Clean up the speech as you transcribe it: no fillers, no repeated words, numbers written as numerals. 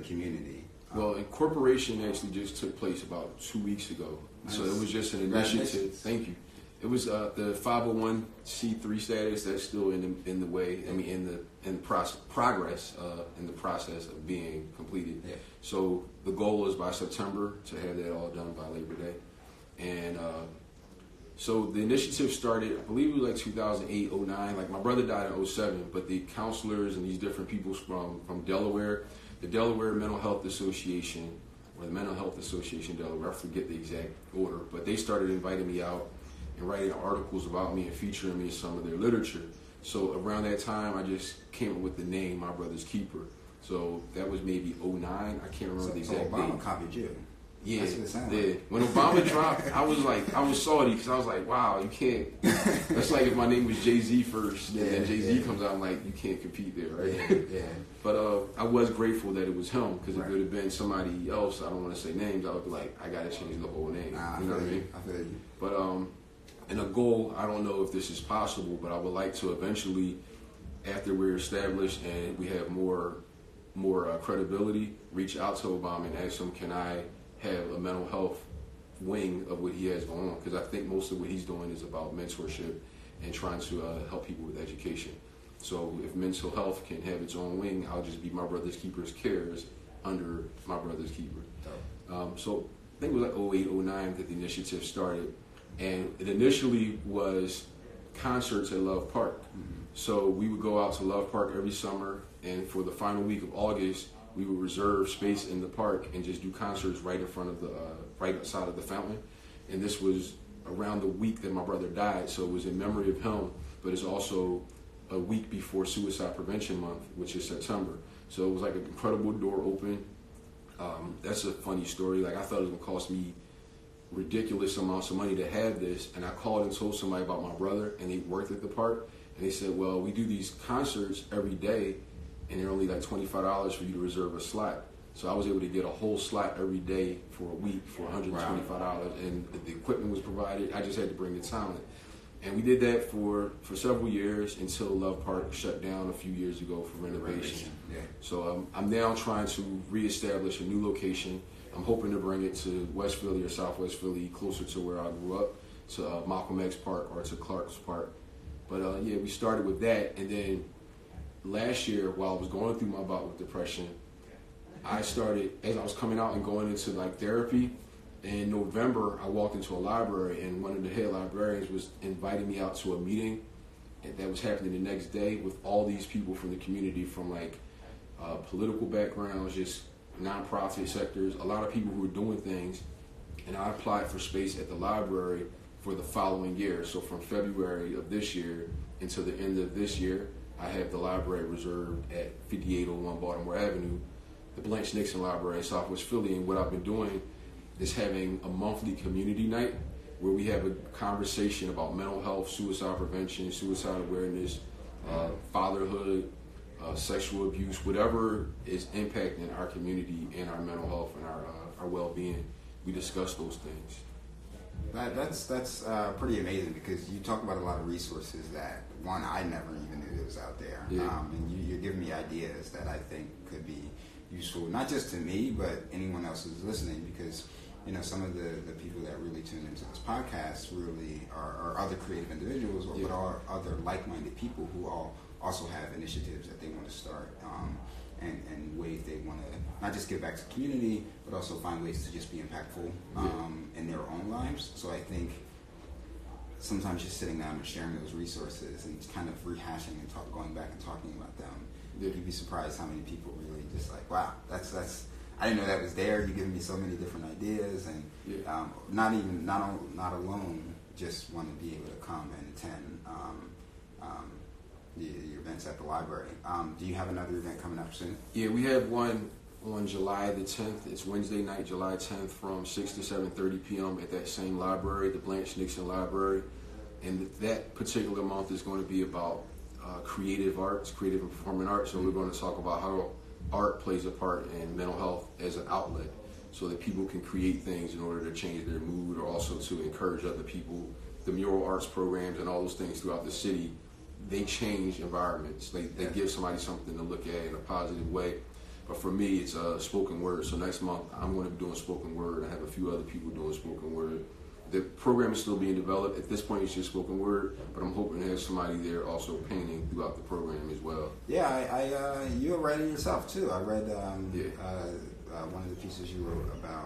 community. Well, incorporation actually just took place about 2 weeks ago. Nice. So it was just an initiative. Thank you. It was the 501c3 status that's still in the way. I mean, in the progress in the process of being completed. Yeah. So the goal is by September to have that all done by Labor Day, and so the initiative started. I believe it was like 2008, 09. Like my brother died in 07, but the counselors and these different people from Delaware, the Delaware Mental Health Association or the Mental Health Association Delaware. I forget the exact order, but they started inviting me out and writing articles about me and featuring me in some of their literature. So around that time, I just came up with the name My Brother's Keeper. So that was maybe 09. I can't remember the exact date. Obama copied you. Yeah, like. When Obama dropped, I was salty because I was like, wow, you can't. That's like if my name was Jay-Z first, and then Jay-Z comes out, I'm like, you can't compete there, right? Yeah. But I was grateful that it was him, because if it would have been somebody else, I don't want to say names, I would be like, I got to change the whole name. You know what I mean? I feel you. But and a goal, I don't know if this is possible, but I would like to eventually, after we're established and we have more credibility, reach out to Obama and ask him, can I have a mental health wing of what he has going on? Because I think most of what he's doing is about mentorship and trying to help people with education. So if mental health can have its own wing, I'll just be My Brother's Keeper's Cares under My Brother's Keeper. So I think it was like 08, 09 that the initiative started. And it initially was concerts at Love Park. Mm-hmm. So we would go out to Love Park every summer, and for the final week of August, we would reserve space in the park and just do concerts right in front of the, right outside of the fountain. And this was around the week that my brother died, so it was in memory of him, but it's also a week before Suicide Prevention Month, which is September. So it was like an incredible door open. That's a funny story. Like, I thought it was gonna cost me ridiculous amounts of money to have this, and I called and told somebody about my brother, and they worked at the park, and they said, well, we do these concerts every day, and they're only like $25 for you to reserve a slot. So I was able to get a whole slot every day for a week for $125, wow. And the equipment was provided. I just had to bring the talent. And we did that for several years until Love Park shut down a few years ago for renovation. Yeah. So I'm now trying to reestablish a new location. I'm hoping to bring it to West Philly or Southwest Philly, closer to where I grew up, to Malcolm X Park or to Clark's Park. But yeah, we started with that, and then last year, while I was going through my bout with depression, I started, as I was coming out and going into like therapy, in November, I walked into a library, and one of the head librarians was inviting me out to a meeting that was happening the next day with all these people from the community, from like political backgrounds, just nonprofit sectors, a lot of people who were doing things. And I applied for space at the library for the following year. So from February of this year until the end of this year, I have the library reserved at 5801 Baltimore Avenue, the Blanche Nixon Library in Southwest Philly. And what I've been doing is having a monthly community night where we have a conversation about mental health, suicide prevention, suicide awareness, fatherhood, sexual abuse, whatever is impacting our community and our mental health and our well-being. We discuss those things. That's pretty amazing, because you talk about a lot of resources that, one, I never even knew was out there. Yeah. And you're giving me ideas that I think could be useful, not just to me, but anyone else who's listening, because some of the people that really tune into this podcast really are other creative individuals, but are other like-minded people who all also have initiatives that they want to start, and ways they want to not just give back to the community, but also find ways to just be impactful in their own lives. So I think sometimes just sitting down and sharing those resources and kind of rehashing and going back and talking about them, you'd be surprised how many people really just like, wow, that's I didn't know that was there. You're giving me so many different ideas, and not alone, just want to be able to come and attend the events at the library. Do you have another event coming up soon? Yeah, we have one on July the 10th. It's Wednesday night, July 10th, from 6 to 7:30 p.m. at that same library, the Blanche Nixon Library. And that particular month is going to be about creative arts, creative and performing arts. So we're going to talk about how art plays a part in mental health as an outlet, so that people can create things in order to change their mood, or also to encourage other people. The mural arts programs and all those things throughout the city, they change environments. They give somebody something to look at in a positive way. But for me, it's spoken word. So next month, I'm going to be doing spoken word. I have a few other people doing spoken word. The program is still being developed. At this point, it's just spoken word, but I'm hoping to have somebody there also painting throughout the program as well. Yeah, you read it yourself too. I read one of the pieces you wrote about